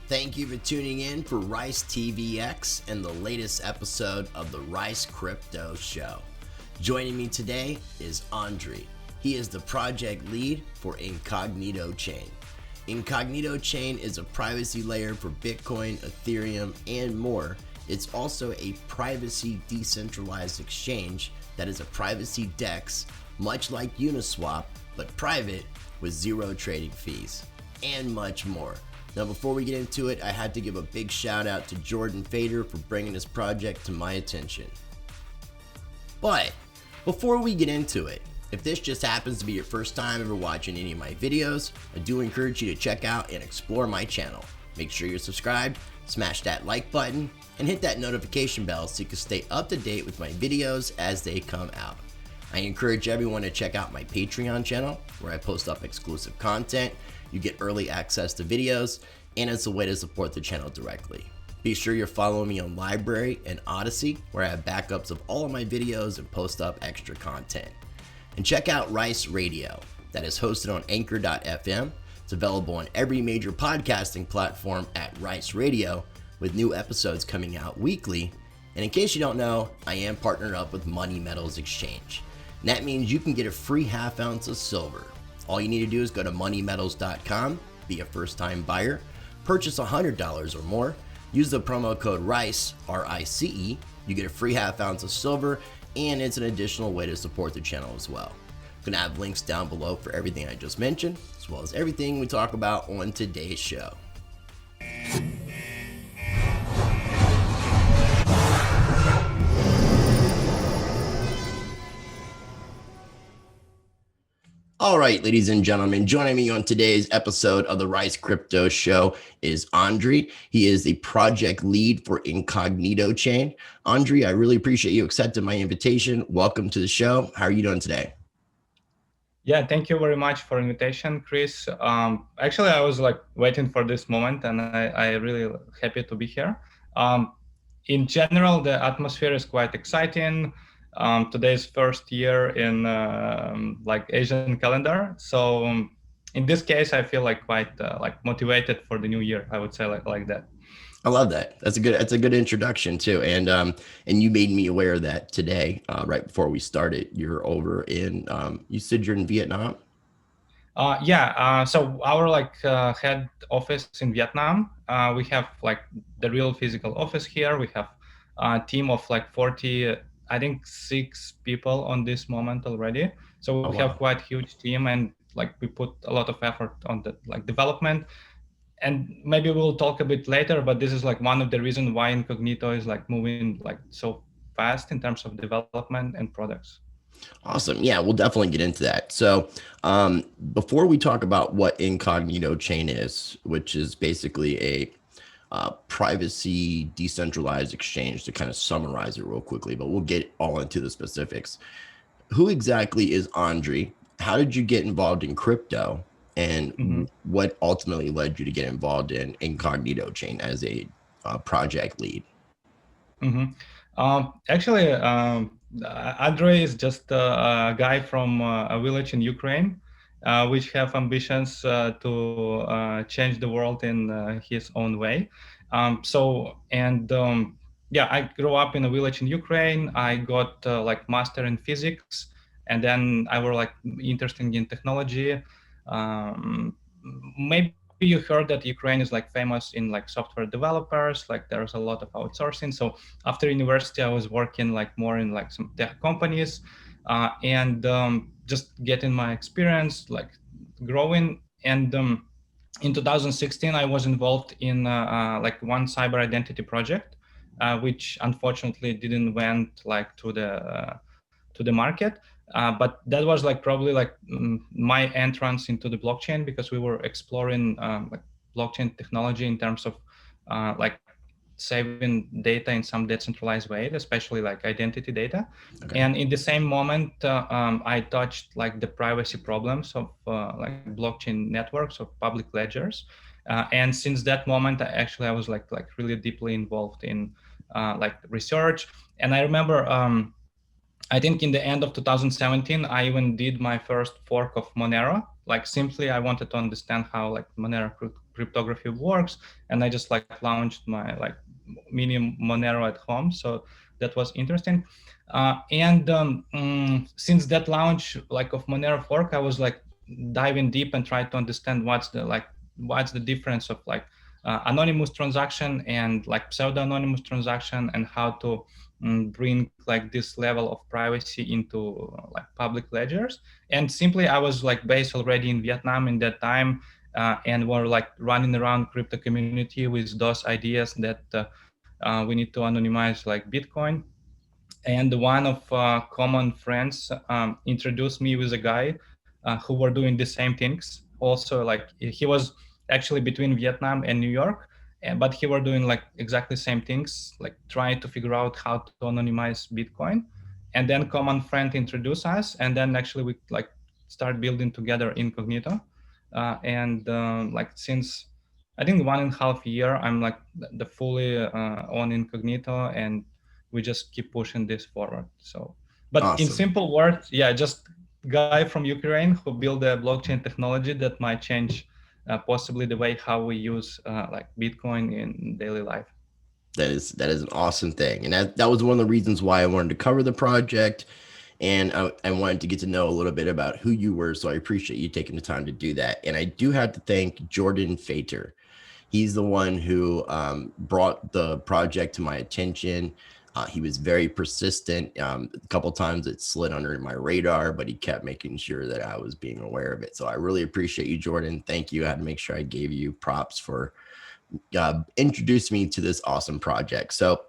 Thank you for tuning in for Rice TVX and the latest episode of the Rice Crypto Show. Joining me today is Andrey. He is the project lead for Incognito Chain. Incognito Chain is a privacy layer for Bitcoin, Ethereum, and more. It's also a privacy decentralized exchange that is a privacy DEX, much like Uniswap, but private with zero trading fees, and much more. Now, before we get into it, I had to give a big shout out to Jordan Fader for bringing this project to my attention. But before we get into it, if this just happens to be your first time ever watching any of my videos, I do encourage you to check out and explore my channel. Make sure you're subscribed, smash that like button, and hit that notification bell so you can stay up to date with my videos as they come out. I encourage everyone to check out my Patreon channel where I post up exclusive content. You get early access to videos, and it's a way to support the channel directly. Be sure you're following me on Library and Odyssey, where I have backups of all of my videos and post up extra content. And check out Rice Radio, that is hosted on Anchor.fm. It's available on every major podcasting platform at Rice Radio, with new episodes coming out weekly. And in case you don't know, I am partnered up with Money Metals Exchange. And that means you can get a free half ounce of silver. All you need to do is go to moneymetals.com, be a first-time buyer, purchase $100 or more, use the promo code RICE, R-I-C-E, you get a free half ounce of silver, and it's an additional way to support the channel as well. I'm gonna have links down below for everything I just mentioned, as well as everything we talk about on today's show. All right, ladies and gentlemen, joining me on today's episode of the Rice Crypto Show is Andrey. He is the project lead for Incognito Chain. Andrey, I really appreciate you accepting my invitation. Welcome to the show. How are you doing today? Yeah, thank you very much for invitation, Chris. Actually, I was waiting for this moment, and I really happy to be here. In general, the atmosphere is quite exciting. Today's first year in Asian calendar, so in this case, I feel quite motivated for the new year. I would say like that. I love that. That's a good introduction too. And you made me aware that today, right before we started, you're over in you said you're in Vietnam. So our head office in Vietnam. We have the real physical office here. We have a team of 40, I think 6 people on this moment already. So we have quite huge team, and we put a lot of effort on the development. And maybe we'll talk a bit later, but this is one of the reasons why Incognito is moving so fast in terms of development and products. Awesome. Yeah, we'll definitely get into that. So before we talk about what Incognito Chain is, which is basically a privacy decentralized exchange, to kind of summarize it real quickly, but we'll get all into the specifics. Who exactly is Andrey? How did you get involved in crypto? And what ultimately led you to get involved in Incognito Chain as a project lead? Actually, Andrey is just a guy from a village in Ukraine, which have ambitions to change the world in his own way. I grew up in a village in Ukraine. I got master in physics, and then I were interested in technology. Maybe you heard that Ukraine is famous in software developers. There's a lot of outsourcing. So after university, I was working more in some tech companies, and just getting my experience, growing. And in 2016, I was involved in one cyber identity project, which unfortunately didn't went to the market. But that was probably my entrance into the blockchain, because we were exploring blockchain technology in terms of saving data in some decentralized way, especially identity data. Okay. And in the same moment, I touched the privacy problems of blockchain networks of public ledgers. And since that moment, I was really deeply involved in research. And I remember, I think in the end of 2017, I even did my first fork of Monero. like simply I wanted to understand how like Monero cryptography works, and I just like launched my like mini Monero at home. So that was interesting. Since that launch like of Monero fork, I was like diving deep and try to understand what's the difference of like anonymous transaction and like pseudo anonymous transaction, and how to bring like this level of privacy into like public ledgers. And simply I was like based already in Vietnam in that time, and were like running around crypto community with those ideas that we need to anonymize like Bitcoin. And one of common friends introduced me with a guy who were doing the same things also. Like he was actually between Vietnam and New York, but he were doing like exactly same things, like trying to figure out how to anonymize Bitcoin. And then common friend introduced us, and then actually we like start building together Incognito. Like since I think 1.5 year, I'm like the fully on Incognito, and we just keep pushing this forward. So, but in Awesome. simple words, yeah, just guy from Ukraine who built a blockchain technology that might change possibly the way how we use like Bitcoin in daily life. That is an awesome thing, and that was one of the reasons why I wanted to cover the project, and I wanted to get to know a little bit about who you were. So I appreciate you taking the time to do that. And I do have to thank Jordan Fater. He's the one who brought the project to my attention. He was very persistent. A couple times it slid under my radar, but he kept making sure that I was being aware of it. So I really appreciate you, Jordan. Thank you. I had to make sure I gave you props for introduced me to this awesome project. So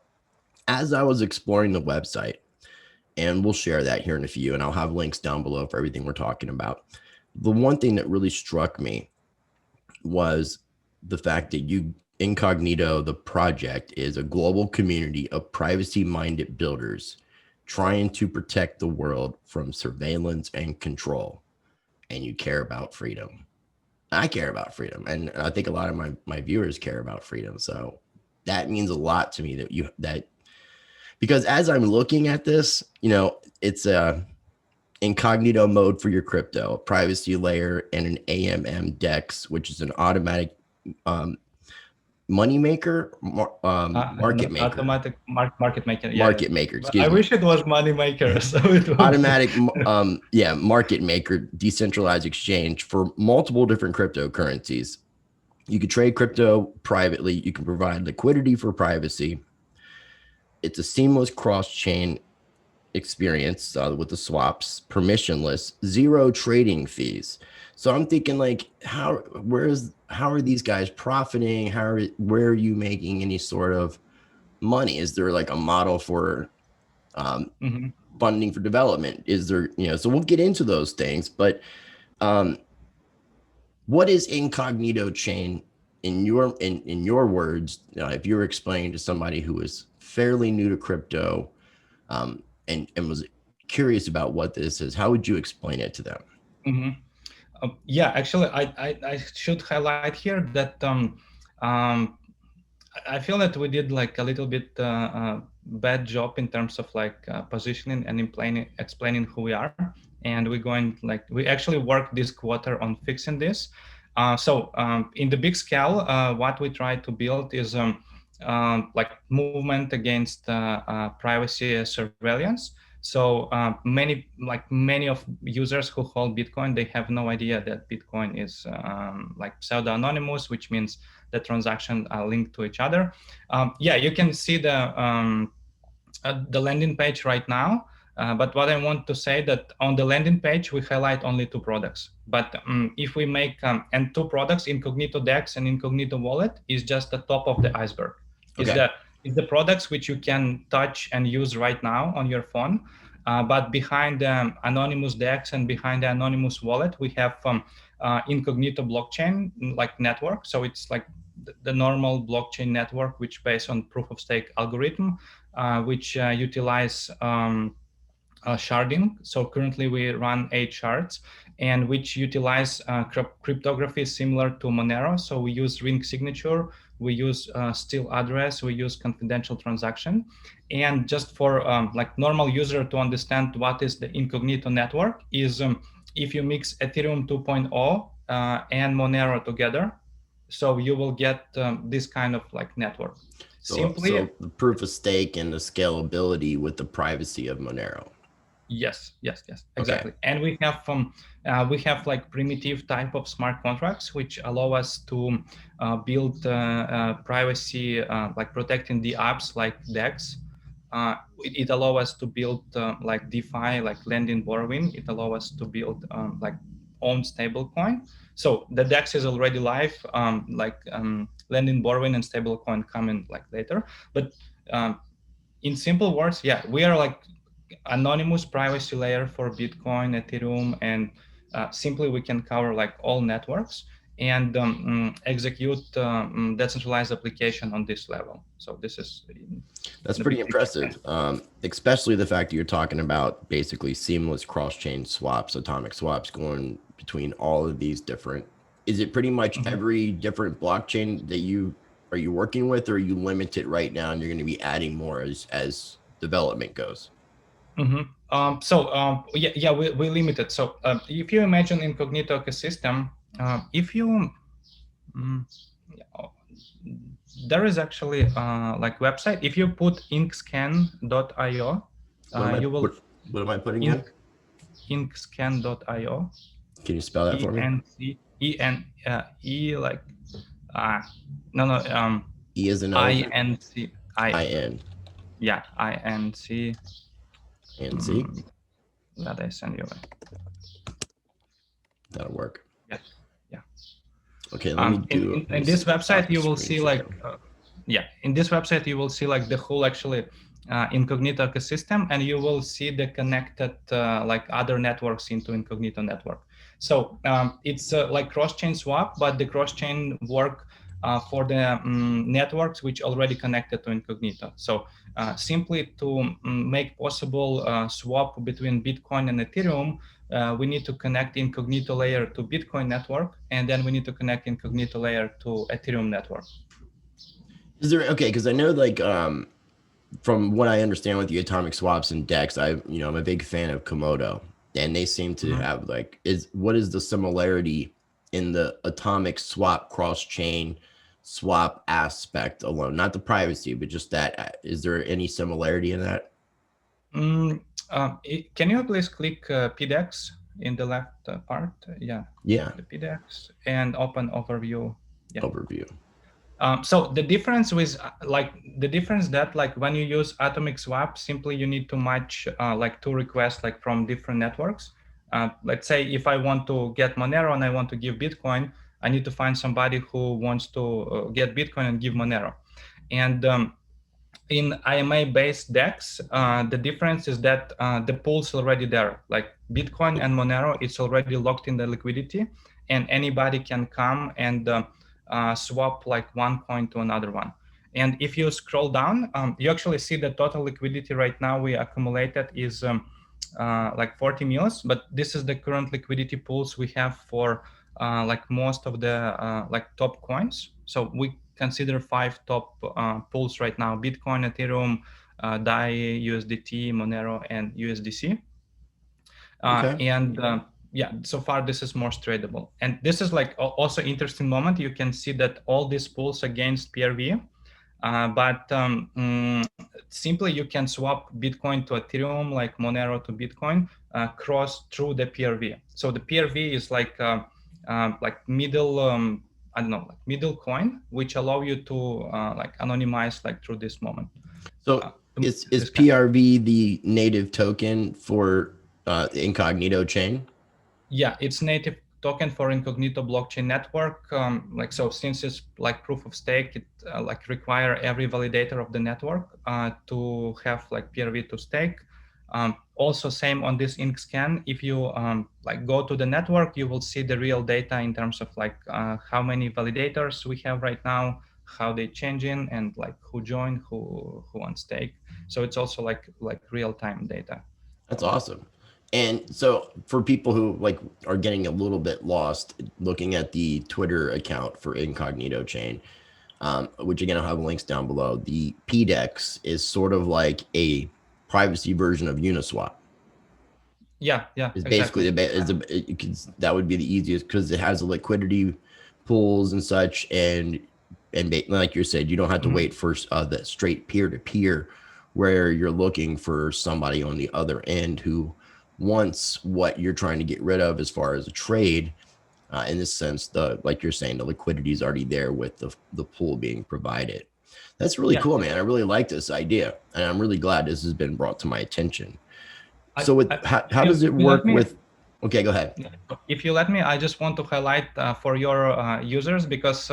as I was exploring the website, and we'll share that here in a few, and I'll have links down below for everything we're talking about. The one thing that really struck me was the fact that Incognito, the project, is a global community of privacy-minded builders trying to protect the world from surveillance and control. And you care about freedom. I care about freedom, and I think a lot of my viewers care about freedom. So that means a lot to me that because as I'm looking at this, it's a incognito mode for your crypto, a privacy layer, and an AMM DEX, which is an automatic money maker, market maker, Market maker. Yeah, market maker. I Excuse me. wish it was money maker. So it would Automatic, market maker, decentralized exchange for multiple different cryptocurrencies. You can trade crypto privately. You can provide liquidity for privacy. It's a seamless cross-chain experience with the swaps, permissionless, zero trading fees. So I'm thinking like, how are these guys profiting? Where are you making any sort of money? Is there like a model for funding for development? Is there, so we'll get into those things, but what is Incognito Chain in your words? If you're explaining to somebody who is fairly new to crypto and was curious about what this is, how would you explain it to them? Yeah, actually, I should highlight here that I feel that we did like a little bit bad job in terms of like positioning and explaining who we are, and we actually worked this quarter on fixing this. So in the big scale, what we try to build is like movement against privacy surveillance. So many of users who hold Bitcoin, they have no idea that Bitcoin is like pseudo-anonymous, which means the transactions are linked to each other. Yeah, you can see the landing page right now. But what I want to say that on the landing page, we highlight only two products. But if we make, and two products, Incognito DEX and Incognito Wallet, is just the top of the iceberg. Okay. Is the products which you can touch and use right now on your phone. But behind the anonymous DEX and behind the anonymous wallet, we have Incognito blockchain like network. So it's like the normal blockchain network, which based on proof of stake algorithm, which utilize sharding. So currently we run 8 shards, and which utilize cryptography similar to Monero. So we use ring signature, we use still address, we use confidential transaction. And just for like normal user to understand what is the Incognito network is if you mix Ethereum 2.0 and Monero together, so you will get this kind of like network. So the proof of stake and the scalability with the privacy of Monero. Yes, Okay. exactly. And we have like primitive type of smart contracts which allow us to build privacy, like protecting the apps like DEX. It allows us to build like DeFi, like lending borrowing. It allows us to build like own stablecoin. So the DEX is already live, lending borrowing and stablecoin coming like later. But in simple words, yeah, we are like anonymous privacy layer for Bitcoin, Ethereum, and simply we can cover like all networks and execute decentralized application on this level. So this is That's pretty impressive, especially the fact that you're talking about basically seamless cross-chain swaps, atomic swaps going between all of these different. Is it pretty much every different blockchain that you are you working with, or are you limited right now and you're going to be adding more as development goes? Yeah, we limited. So if you imagine Incognito ecosystem, if you there is actually like website. If you put inkscan.io, you will. What am I putting in? Inkscan.io. Can you spell that for me? E like no E as in INC IN. Yeah, INC. INC. That I send you. That'll work. Yeah. Okay, let me do. In this website, you will see like, in this website you will see like the whole actually Incognito ecosystem, and you will see the connected like other networks into Incognito network. So it's like cross-chain swap, but the cross-chain work for the networks which already connected to Incognito. So simply to make possible swap between Bitcoin and Ethereum, we need to connect Incognito layer to Bitcoin network, and then we need to connect Incognito layer to Ethereum network. Is there, okay, because I know like from what I understand with the atomic swaps and DEX, I'm a big fan of Komodo, and they seem to have like what is the similarity in the atomic swap cross-chain swap aspect alone, not the privacy, but just that. Is there any similarity in that? Can you please click PDEX in the left part? Yeah. The PDEX and open overview. Yeah. Overview. So the difference with that like when you use atomic swap, simply you need to match like two requests like from different networks. Let's say if I want to get Monero and I want to give Bitcoin, I need to find somebody who wants to get Bitcoin and give Monero. And in IMA-based DEX, the difference is that the pool's already there. Like Bitcoin and Monero, it's already locked in the liquidity, and anybody can come and swap like one coin to another one. And if you scroll down, you actually see the total liquidity right now we accumulated is like 40 mils, but this is the current liquidity pools we have for like most of the like top coins. So we consider 5 top pools right now: Bitcoin, Ethereum, DAI, USDT, Monero, and USDC. And yeah, so far this is most tradable. And this is like also interesting moment. You can see that all these pools against PRV, but simply you can swap Bitcoin to Ethereum, like Monero to Bitcoin, cross through the PRV. So the PRV is like middle, I don't know, like middle coin, which allow you to like anonymize like through this moment. So is PRV the native token for the Incognito chain? Yeah, it's native token for Incognito blockchain network. Like so, since it's like proof of stake, it like require every validator of the network to have like PRV to stake. Also, same on this Inkscan. If you like go to the network, you will see the real data in terms of like how many validators we have right now, how they changing, and like who joined, who on stake. So it's also like real time data. That's awesome. And so for people who like are getting a little bit lost looking at the Twitter account for Incognito Chain, which again, I'll have links down below, the PDEX is sort of like a privacy version of Uniswap. Yeah, Is basically exactly. that would be the easiest because it has the liquidity pools and such, like you said, you don't have to Mhm. wait for the straight peer to peer, where you're looking for somebody on the other end who wants what you're trying to get rid of as far as a trade. In this sense, the like you're saying, the liquidity is already there with the pool being provided. That's really Yeah, cool, man. I really like this idea, and I'm really glad this has been brought to my attention. I, So, I, how does it if you let work me, with? Okay, go ahead. if you let me, I just want to highlight for your users, because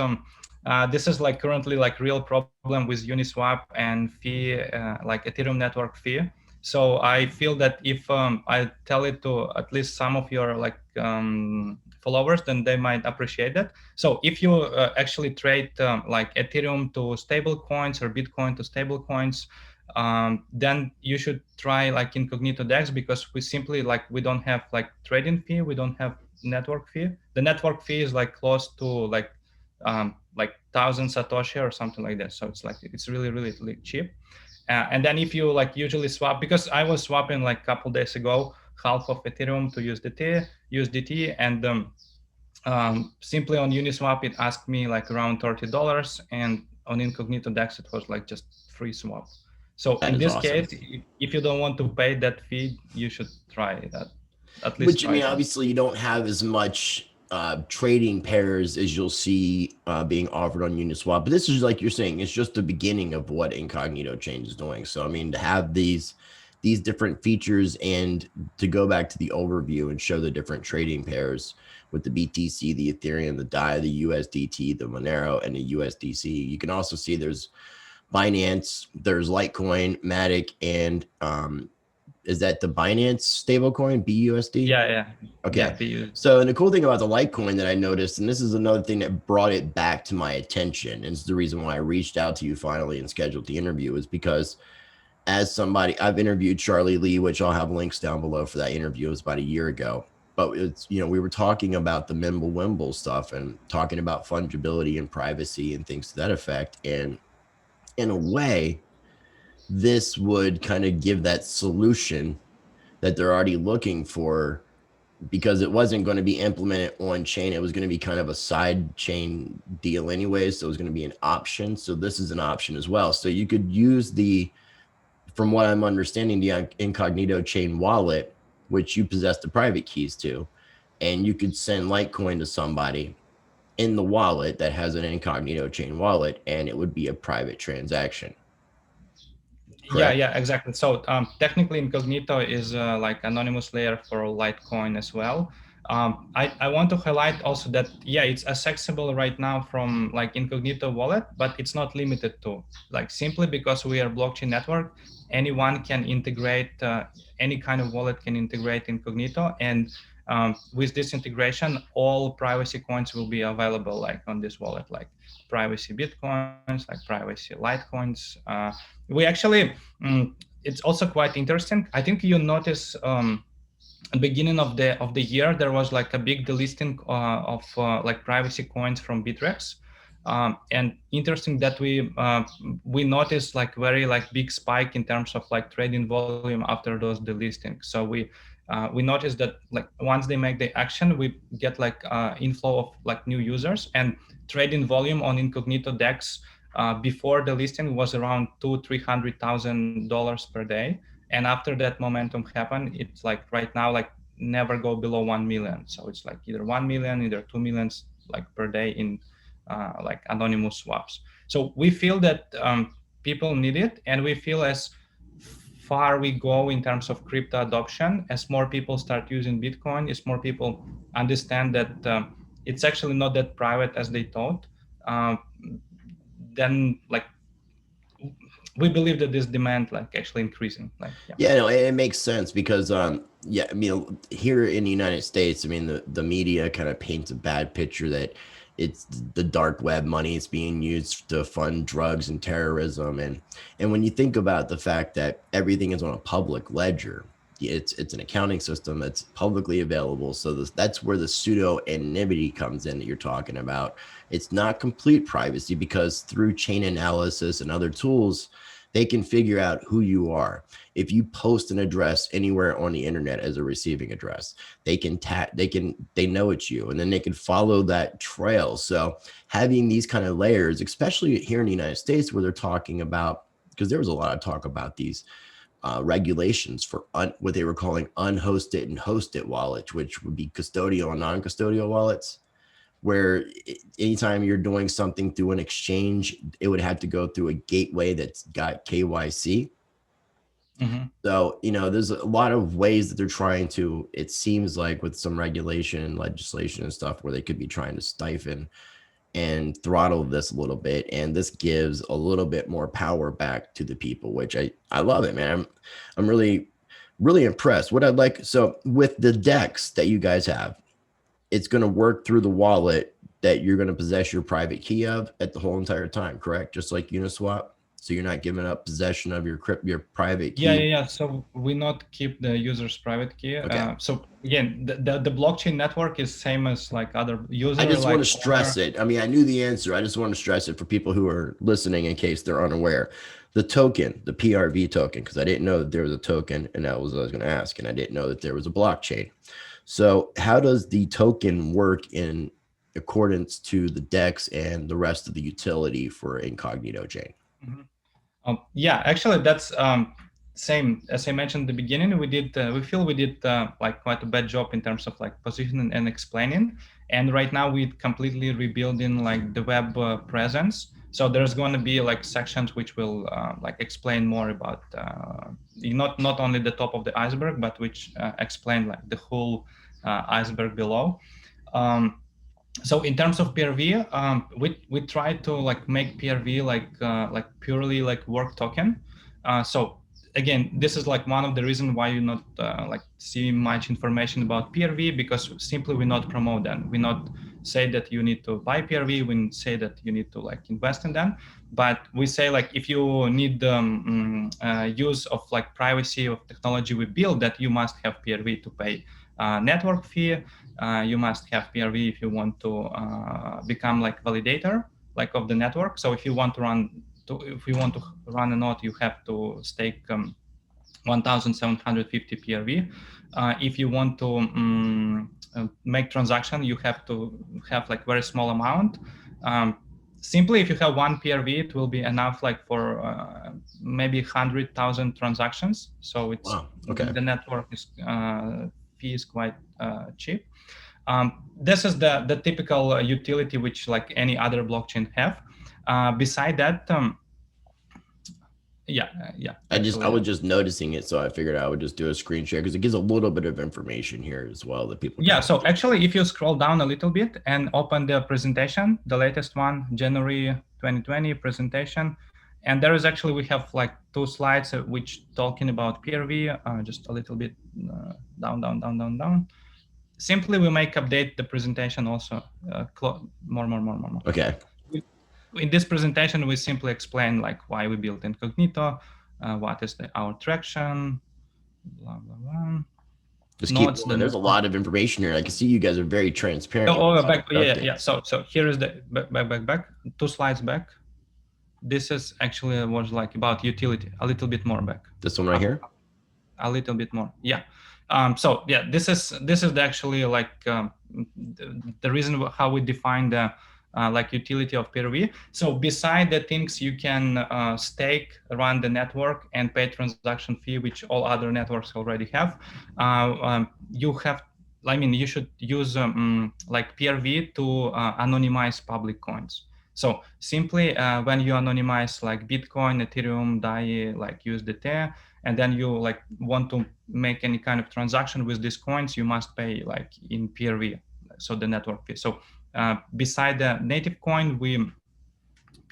this is like currently like real problem with Uniswap and fee, like Ethereum network fee. So I feel that if I tell it to at least some of your like followers, then they might appreciate that. So if you actually trade like Ethereum to stable coins or Bitcoin to stable coins, then you should try like Incognito DEX, because we simply like we don't have like trading fee, we don't have network fee. The network fee is like close to like 1,000 Satoshi or something like that. So it's like it's really cheap. And then if you like usually swap, because I was swapping like a couple days ago half of Ethereum to USDT, and simply on Uniswap it asked me like around $30, and on Incognito DEX it was like just free swap. So That in is this awesome. case, if you don't want to pay that fee, you should try that. At least Which, I try mean, it once. obviously, you don't have as much trading pairs as you'll see being offered on Uniswap. But this is like you're saying, it's just the beginning of what Incognito Chain is doing. So, I mean, to have these different features and to go back to the overview and show the different trading pairs with the BTC, the Ethereum, the DAI, the USDT, the Monero, and the USDC. You can also see there's Binance, there's Litecoin, Matic, and is that the Binance stablecoin, BUSD? Yeah, Okay. be So, and the cool thing about the Litecoin that I noticed, and this is another thing that brought it back to my attention, and it's the reason why I reached out to you finally and scheduled the interview, is because as somebody, I've interviewed Charlie Lee, which I'll have links down below for that interview. It was about a year ago. But it's, we were talking about the Mimble stuff and talking about fungibility and privacy and things to that effect. And in a way, this would kind of give that solution that they're already looking for, because it wasn't going to be implemented on chain. It was going to be kind of a side chain deal anyway. So it was going to be an option. So this is an option as well. So you could use from what I'm understanding, the Incognito Chain wallet, which you possess the private keys to, and you could send Litecoin to somebody in the wallet that has an Incognito Chain wallet, and it would be a private transaction. Correct? Yeah, exactly. So technically, Incognito is like anonymous layer for Litecoin as well. I want to highlight also that yeah, it's accessible right now from like Incognito wallet, but it's not limited to, like, simply because we are blockchain network, anyone can integrate any kind of wallet can integrate Incognito, and with this integration, all privacy coins will be available like on this wallet, like privacy Bitcoins, like privacy Litecoins. We actually it's also quite interesting. I think you notice at the beginning of the year there was like a big delisting of like privacy coins from Bittrex, and interesting that we noticed like very like big spike in terms of like trading volume after those delistings. So we noticed that like once they make the action, we get like inflow of like new users, and trading volume on Incognito DEX before the listing was around $200,000-300,000 per day, and after that momentum happened, it's like right now like never go below 1 million. So it's like either 1 million, either 2 millions like per day in like anonymous swaps. So we feel that people need it, and we feel as far we go in terms of crypto adoption, as more people start using Bitcoin, as more people understand that it's actually not that private as they thought, uh, then like we believe that this demand like actually increasing. Like yeah. Yeah, no, it makes sense because, yeah, I mean, here in the United States, I mean, the media kind of paints a bad picture that it's the dark web money. It's being used to fund drugs and terrorism, and when you think about the fact that everything is on a public ledger, it's an accounting system that's publicly available. So that's where the pseudo anonymity comes in that you're talking about. It's not complete privacy because through chain analysis and other tools, they can figure out who you are. If you post an address anywhere on the internet as a receiving address, they know it's you, and then they can follow that trail. So having these kind of layers, especially here in the United States, where they're talking about, because there was a lot of talk about these regulations for what they were calling unhosted and hosted wallets, which would be custodial and non-custodial wallets, where anytime you're doing something through an exchange, it would have to go through a gateway that's got KYC. So, there's a lot of ways that they're trying to, it seems like, with some regulation and legislation and stuff, where they could be trying to stifle and throttle this a little bit. And this gives a little bit more power back to the people, which I love it, man. I'm really, really impressed. What I'd like, so with the DEX that you guys have, it's going to work through the wallet that you're going to possess your private key of at the whole entire time, correct? Just like Uniswap. So you're not giving up possession of your private key. Yeah. So we not keep the user's private key. Okay. So again, the blockchain network is same as like other users. I just want to stress it. I mean, I knew the answer. I just want to stress it for people who are listening in case they're unaware. The token, the PRV token, because I didn't know that there was a token, and that was what I was going to ask, and I didn't know that there was a blockchain. So how does the token work in accordance to the DEX and the rest of the utility for Incognito Chain? Yeah, actually, that's same as I mentioned at the beginning. We feel we did like quite a bad job in terms of like positioning and explaining. And right now we completely rebuilding like the web presence. So there's going to be like sections which will like explain more about not only the top of the iceberg, but which explain like the whole iceberg below. So in terms of PRV, we try to like make PRV like purely like work token. So again, this is like one of the reasons why you not like see much information about PRV, because simply we not promote them. We not say that you need to buy PRV. We say that you need to like invest in them. But we say like if you need use of like privacy of technology we build, that you must have PRV to pay network fee. You must have PRV if you want to become like validator like of the network. So if you want to run a node, you have to stake 1,750 PRV. If you want to make transaction, you have to have like very small amount. Simply, if you have one PRV, it will be enough like for maybe 100,000 transactions. So it's wow. Okay. The network is fee is quite cheap. This is the typical utility which like any other blockchain have. Beside that, yeah. I was just noticing it, so I figured I would just do a screen share because it gives a little bit of information here as well that people. Yeah. So actually, if you scroll down a little bit and open the presentation, the latest one, January 2020 presentation, and there is actually we have like 2 slides which talking about PRV. Just a little bit down. Simply, we make update the presentation also more. Okay. In this presentation, we simply explain like why we built Incognito, what is our traction, blah. Just keep going. There's a lot of information here. I can see you guys are very transparent. Back. Yeah. So here is the back. 2 slides back. This is actually was like about utility. A little bit more back. This one right here. A little bit more. Yeah. So yeah, this is actually like the reason how we define the like utility of PRV. So beside the things you can stake, run the network, and pay transaction fee, which all other networks already have, you should use like PRV to anonymize public coins. So simply when you anonymize like Bitcoin, Ethereum, DAI, like USDT, and then you like want to make any kind of transaction with these coins, you must pay like in PRV, so the network fee. So beside the native coin,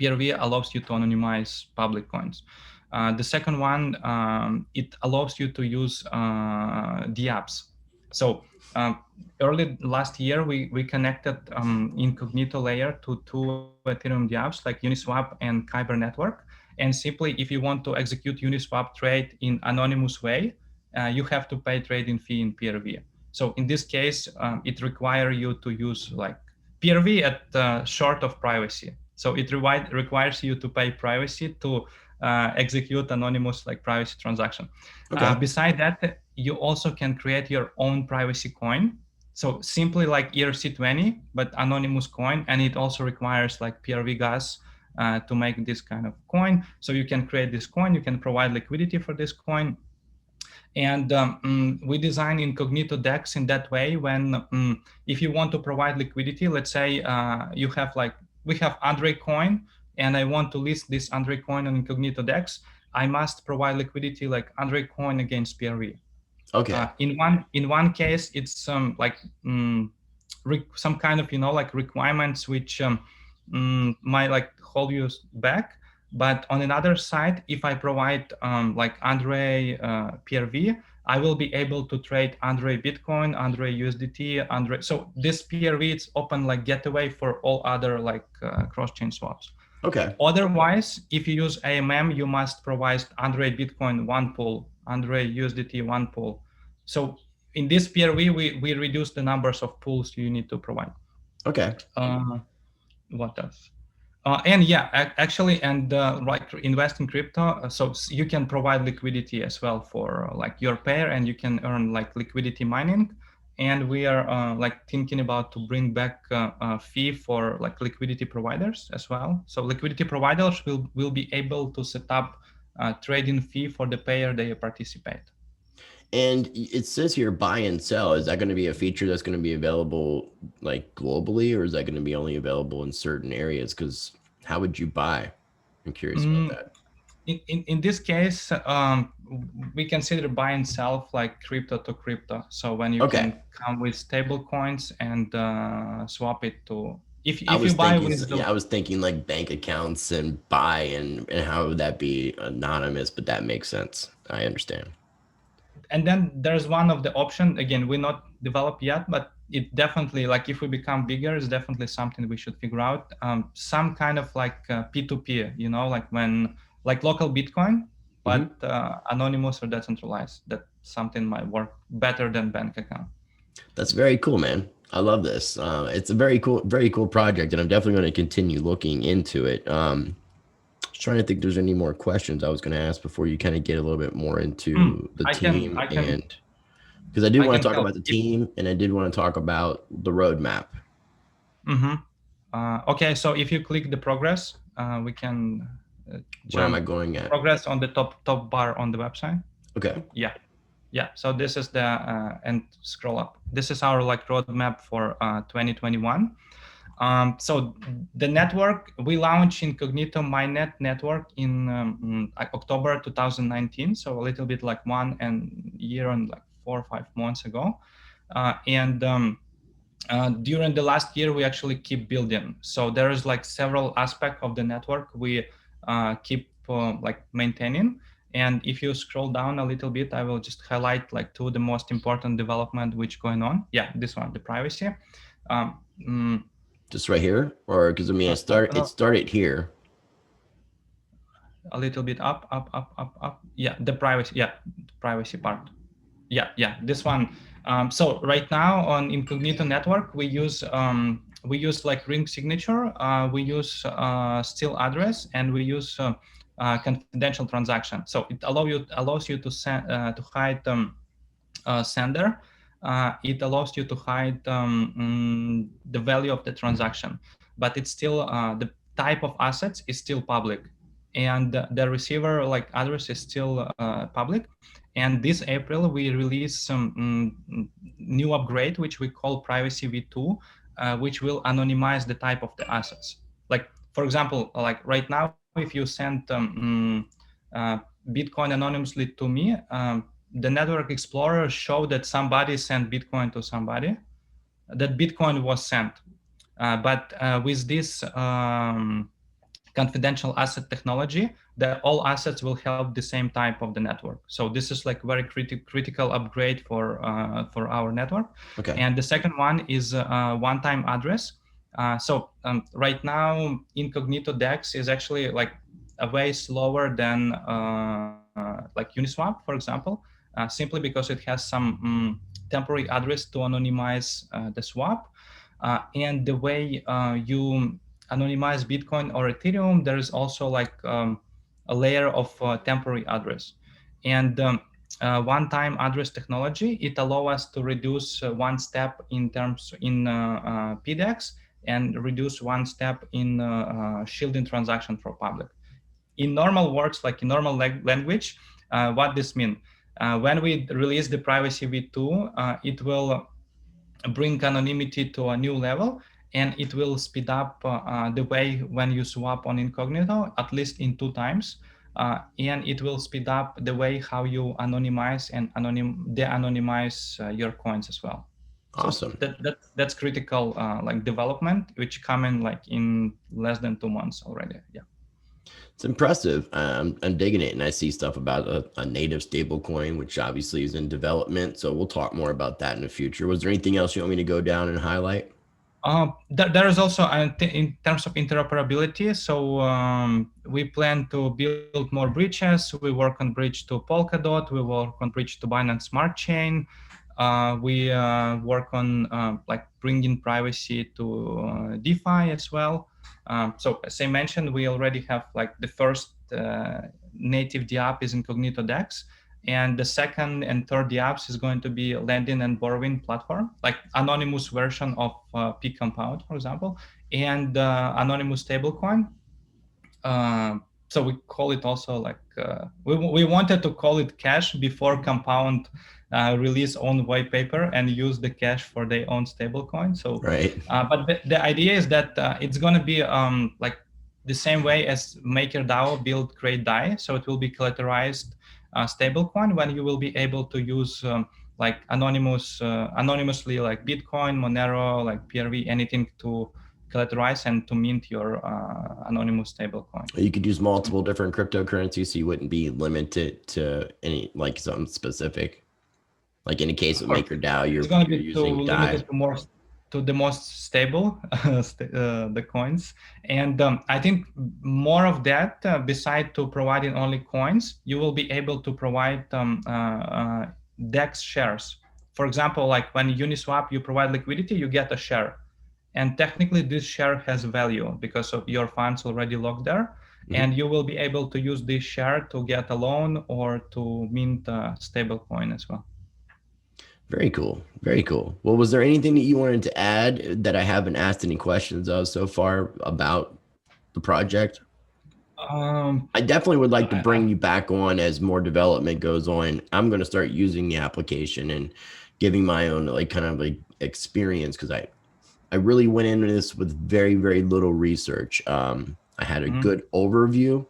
PRV allows you to anonymize public coins. The second one, it allows you to use the apps. So early last year, we connected Incognito layer to 2 Ethereum dApps like Uniswap and Kyber network. And simply, if you want to execute Uniswap trade in anonymous way, you have to pay trading fee in PRV. So in this case, it requires you to use like PRV at short of privacy. So it requires you to pay privacy to execute anonymous like privacy transaction. Okay. Beside that, you also can create your own privacy coin. So simply like ERC20, but anonymous coin, and it also requires like PRV gas to make this kind of coin. So you can create this coin, you can provide liquidity for this coin. And we design Incognito DEX in that way when if you want to provide liquidity, let's say you have like, we have Andrey coin, and I want to list this Andrey coin on Incognito DEX, I must provide liquidity like Andrey coin against PRV. Okay. In one case, it's like some kind of like requirements which might like hold you back. But on another side, if I provide like Andrey PRV, I will be able to trade Andrey Bitcoin, Andrey USDT, Andrey. So this PRV is open like gateway for all other like cross-chain swaps. Okay. Otherwise, if you use AMM, you must provide Andrey Bitcoin one pool, Andrey USDT one pool. So in this PRV, we reduce the numbers of pools you need to provide. Okay. What else? And yeah, actually, and like invest in crypto, so you can provide liquidity as well for like your pair, and you can earn like liquidity mining. And we are like thinking about to bring back a fee for like liquidity providers as well. So liquidity providers will be able to set up a trading fee for the pair they participate. And it says here buy and sell. Is that going to be a feature that's going to be available like globally, or is that going to be only available in certain areas? Because how would you buy? I'm curious about that. In this case, we consider buy and sell like crypto to crypto. So when you can come with stable coins and swap it to, if you buy with the, I was thinking like bank accounts and buy and how would that be anonymous, but that makes sense. I understand. And then there's one of the option, again, we're not developed yet, but it definitely, like if we become bigger, it's definitely something we should figure out. Some kind of like P2P, like when, like local Bitcoin, but anonymous or decentralized. That something might work better than bank account. That's very cool, man. I love this. It's a very cool project, and I'm definitely going to continue looking into it. Trying to think if there's any more questions I was going to ask before you kind of get a little bit more into the team. And because I did want to talk about the team, and I did want to talk about the roadmap. Okay, so if you click the progress, we can where am I going at? Progress on the top bar on the website. Okay. Yeah. So this is the and scroll up. This is our like roadmap for 2021. So the network, we launched Incognito Mainnet network in October 2019. So a little bit like 1 year and like 4 or 5 months ago. During the last year, we actually keep building. So there is like several aspects of the network we keep like maintaining. And if you scroll down a little bit, I will just highlight like 2 of the most important development which going on. Yeah, this one, the privacy. Just right here, or because I mean, it started here. A little bit up. Yeah, the privacy. Yeah, the privacy part. Yeah, this one. So right now on Incognito network, we use like ring signature. We use still address, and we use confidential transaction. So it allows you to send to hide sender. It allows you to hide the value of the transaction, but it's still the type of assets is still public, and the receiver like address is still public. And this April we released some new upgrade which we call Privacy V2, which will anonymize the type of the assets. Like for example, like right now, if you send Bitcoin anonymously to me, the Network Explorer showed that somebody sent Bitcoin to somebody, that Bitcoin was sent. But with this confidential asset technology, that all assets will have the same type of the network. So this is like very critical upgrade for our network. Okay. And the second one is one-time address. So right now, Incognito DEX is actually like a way slower than like Uniswap, for example, simply because it has some temporary address to anonymize the swap. And the way you anonymized Bitcoin or Ethereum, there is also like a layer of temporary address. And one-time address technology, it allows us to reduce one step in PDEX and reduce one step in shielding transaction for public. In normal words, like in normal language, what this means? When we release the privacy v2, it will bring anonymity to a new level, and it will speed up the way when you swap on Incognito, at least in 2 times. And it will speed up the way how you anonymize and de-anonymize your coins as well. Awesome. So that's critical like development, which come in like in less than 2 months already. Yeah. It's impressive. I'm digging it, and I see stuff about a native stablecoin, which obviously is in development. So we'll talk more about that in the future. Was there anything else you want me to go down and highlight? There is also in terms of interoperability. So we plan to build more bridges. We work on bridge to Polkadot. We work on bridge to Binance Smart Chain. We work on like bringing privacy to DeFi as well. So as I mentioned, we already have like the first native DApp is Incognito DEX. And the second and third DApps is going to be lending and borrowing platform, like anonymous version of P Compound, for example, and anonymous stablecoin. So we call it also like, we wanted to call it Cash before Compound release own white paper and use the Cash for their own stablecoin. So, right. But the idea is that it's going to be like the same way as MakerDAO build Create DAI. So it will be collateralized stablecoin when you will be able to use like anonymously like Bitcoin, Monero, like PRV, anything to collateralize and to mint your anonymous stablecoin. You could use multiple different cryptocurrencies, so you wouldn't be limited to any like something specific. Like in the case of MakerDAO, you're using DAI. To the most stable the coins, and I think more of that beside to providing only coins, you will be able to provide DEX shares. For example, like when Uniswap you provide liquidity, you get a share, and technically this share has value because of your funds already locked there. Mm-hmm. And you will be able to use this share to get a loan or to mint a stable coin as well. Very cool. Very cool. Well, was there anything that you wanted to add that I haven't asked any questions of so far about the project? I definitely would like to bring you back on as more development goes on. I'm going to start using the application and giving my own like kind of like experience, because I really went into this with very, very little research. I had a good overview,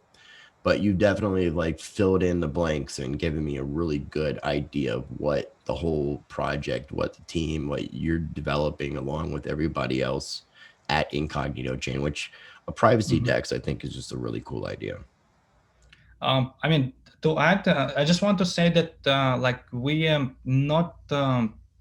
but you definitely like filled in the blanks and given me a really good idea of what the whole project, what the team, what you're developing along with everybody else at Incognito Chain, which a privacy DEX, I think, is just a really cool idea. I mean, to add, I just want to say that like we am not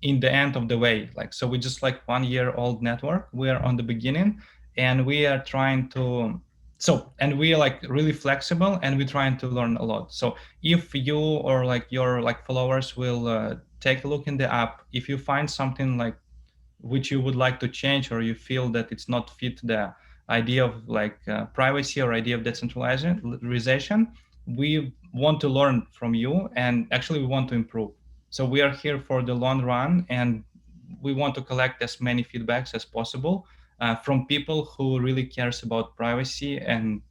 in the end of the way. Like, so we just like 1-year-old network. We are on the beginning, and we are trying to. So, and we are like really flexible, and we're trying to learn a lot. So if you or like your like followers will take a look in the app, if you find something like which you would like to change, or you feel that it's not fit the idea of like privacy or idea of decentralization, we want to learn from you, and actually we want to improve. So we are here for the long run, and we want to collect as many feedbacks as possible from people who really cares about privacy and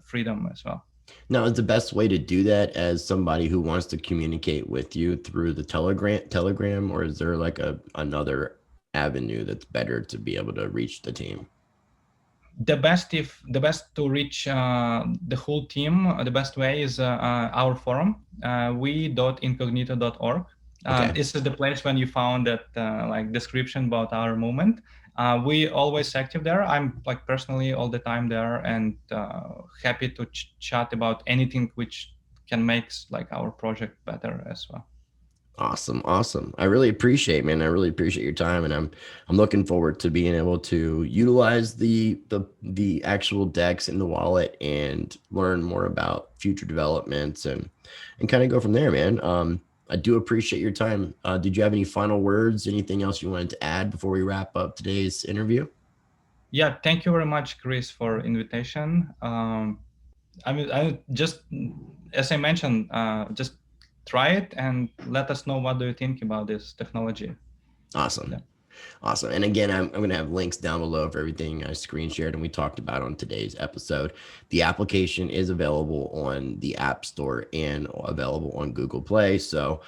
freedom as well. Now, is the best way to do that as somebody who wants to communicate with you through the Telegram, or is there like another avenue that's better to be able to reach the team? The best to reach the whole team, the best way is our forum, we.incognito.org. Okay. This is the place when you found that like description about our movement. We always active there. I'm like personally all the time there, and happy to chat about anything which can make like our project better as well. Awesome. I really appreciate, man. I really appreciate your time, and I'm looking forward to being able to utilize the actual DEX in the wallet and learn more about future developments and kind of go from there, man. I do appreciate your time. Did you have any final words? Anything else you wanted to add before we wrap up today's interview? Yeah, thank you very much, Chris, for invitation. I just, as I mentioned, just try it and let us know what do you think about this technology. Awesome. Yeah. Awesome. And again, I'm going to have links down below for everything I screen shared and we talked about on today's episode. The application is available on the App Store and available on Google Play. So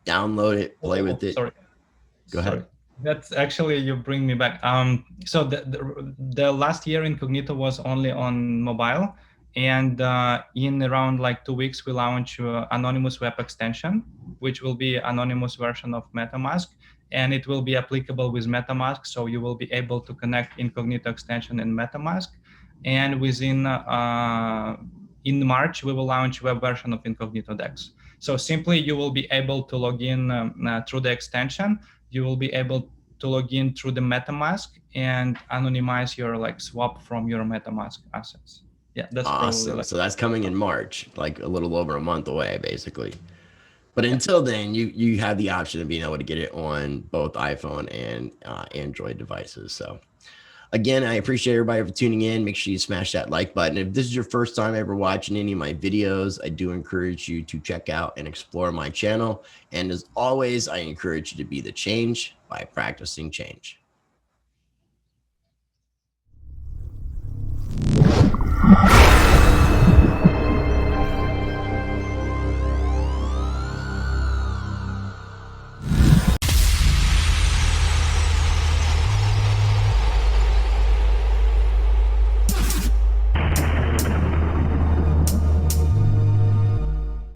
download it, play with it. Sorry. Go ahead. Sorry. That's actually, you bring me back. So the last year Incognito was only on mobile, and in around like 2 weeks we launch anonymous web extension, which will be anonymous version of MetaMask, and it will be applicable with MetaMask. So you will be able to connect Incognito extension in MetaMask, and within in March we will launch web version of Incognito DEX. So simply you will be able to log in through the extension. You will be able to log in through the MetaMask and anonymize your like swap from your MetaMask assets. Yeah, that's probably Awesome. like, So that's coming in March, like a little over a month away, basically. But yeah. until then, you have the option of being able to get it on both iPhone and Android devices. So again, I appreciate everybody for tuning in. Make sure you smash that like button. If this is your first time ever watching any of my videos, I do encourage you to check out and explore my channel. And as always, I encourage you to be the change by practicing change.